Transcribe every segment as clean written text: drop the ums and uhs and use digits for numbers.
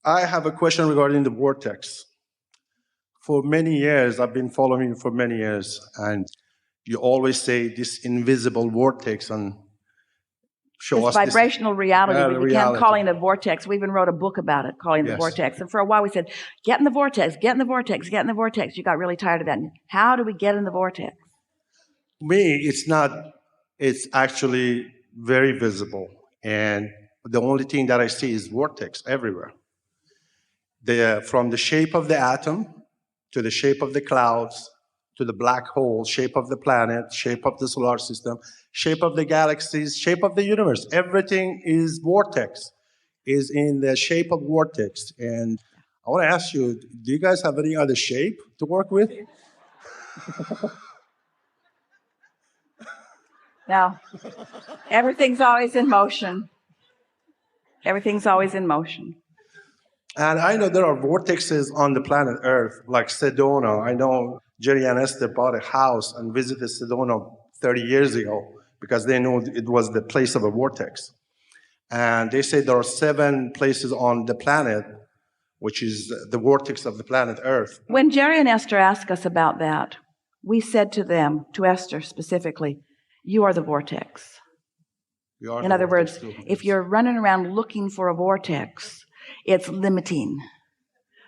I have a question regarding the vortex. For many years, I've been following you for many years, and you always say this invisible vortex and show us vibrational reality. We began reality. calling it a vortex. We even wrote a book about it, calling it the vortex. And for a while we said, get in the vortex, get in the vortex, get in the vortex. You got really tired of that. How do we get in the vortex? Me, it's not, it's actually very visible. And the only thing that I see is vortex everywhere. From the shape of the atom to the shape of the clouds, to the black hole, shape of the planet, shape of the solar system, shape of the galaxies, shape of the universe. Everything is vortex, is in the shape of vortex. And I want to ask you, do you guys have any other shape to work with? No. Everything's always in motion. Everything's always in motion. And I know there are vortexes on the planet Earth, like Sedona. I know Jerry and Esther bought a house and visited Sedona 30 years ago because they knew it was the place of a vortex. And they say there are 7 places on the planet, which is the vortex of the planet Earth. When Jerry and Esther asked us about that, we said to them, to Esther specifically, you are the vortex. In other words, if you're running around looking for a vortex, it's limiting.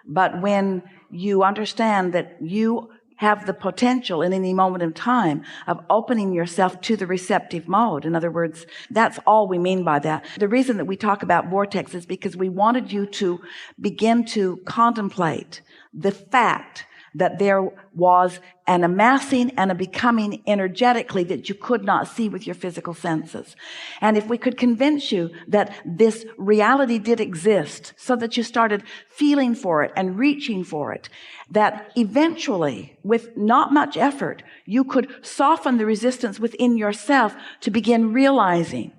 But when you understand that you have the potential in any moment of time of opening yourself to the receptive mode, in other words, that's all we mean by that. The reason that we talk about vortex is because we wanted you to begin to contemplate the fact that there was an amassing and a becoming energetically that you could not see with your physical senses. And if we could convince you that this reality did exist so that you started feeling for it and reaching for it, that eventually, with not much effort, you could soften the resistance within yourself to begin realizing.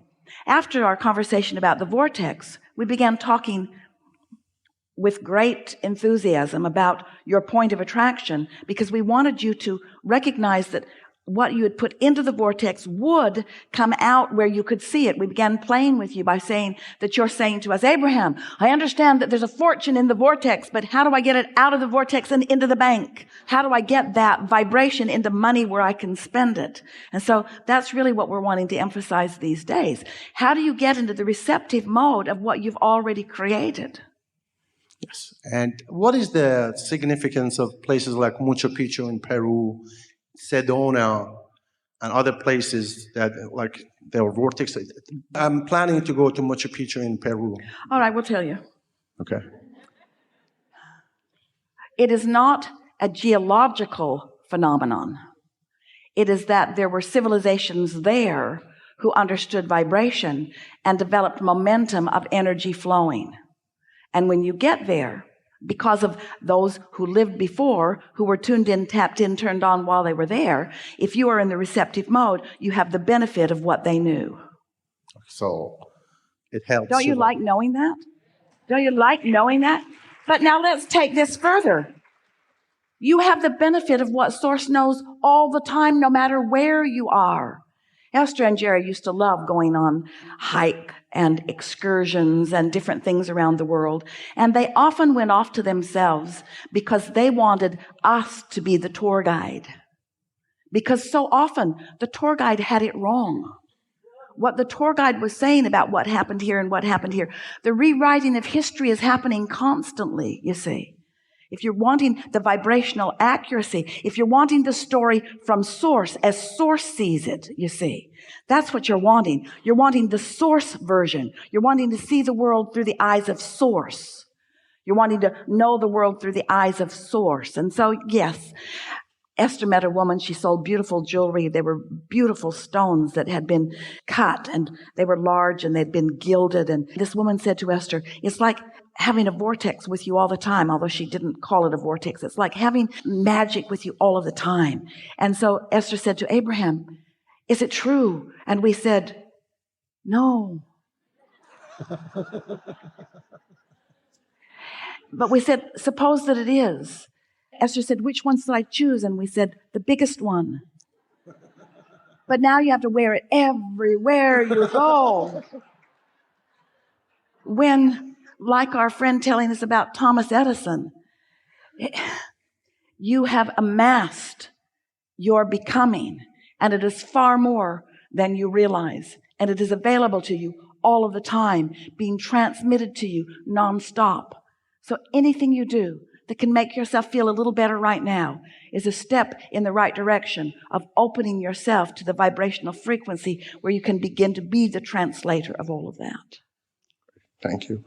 After our conversation about the vortex, we began talking with great enthusiasm about your point of attraction, because we wanted you to recognize that what you had put into the vortex would come out where you could see it. We began playing with you by saying that you're saying to us, Abraham, I understand that there's a fortune in the vortex, but how do I get it out of the vortex and into the bank? How do I get that vibration into money where I can spend it? And so that's really what we're wanting to emphasize these days. How do you get into the receptive mode of what you've already created? Yes. And what is the significance of places like Machu Picchu in Peru, Sedona, and other places that like there are vortexes? I'm planning to go to Machu Picchu in Peru. All right, we'll tell you. Okay. It is not a geological phenomenon. It is that there were civilizations there who understood vibration and developed momentum of energy flowing. And when you get there, because of those who lived before, who were tuned in, tapped in, turned on while they were there, if you are in the receptive mode, you have the benefit of what they knew. So it helps. Don't you like knowing that? Don't you like knowing that? But now let's take this further. You have the benefit of what Source knows all the time, no matter where you are. Esther and Jerry used to love going on hike and excursions and different things around the world. And they often went off to themselves because they wanted us to be the tour guide. Because so often the tour guide had it wrong. What the tour guide was saying about what happened here and what happened here. The rewriting of history is happening constantly, you see. If you're wanting the vibrational accuracy, if you're wanting the story from Source as Source sees it, you see, that's what you're wanting. You're wanting the Source version. You're wanting to see the world through the eyes of Source. You're wanting to know the world through the eyes of Source. And so, yes, Esther met a woman. She sold beautiful jewelry. They were beautiful stones that had been cut, and they were large, and they'd been gilded. And this woman said to Esther, it's like having a vortex with you all the time, although she didn't call it a vortex. It's like having magic with you all of the time. And so Esther said to Abraham, is it true? And we said, no. But we said, suppose that it is. Esther said, which one should I choose? And we said, the biggest one. But now you have to wear it everywhere you go. When like our friend telling us about Thomas Edison. You have amassed your becoming, and it is far more than you realize, and it is available to you all of the time, being transmitted to you nonstop. So anything you do that can make yourself feel a little better right now is a step in the right direction of opening yourself to the vibrational frequency where you can begin to be the translator of all of that. Thank you.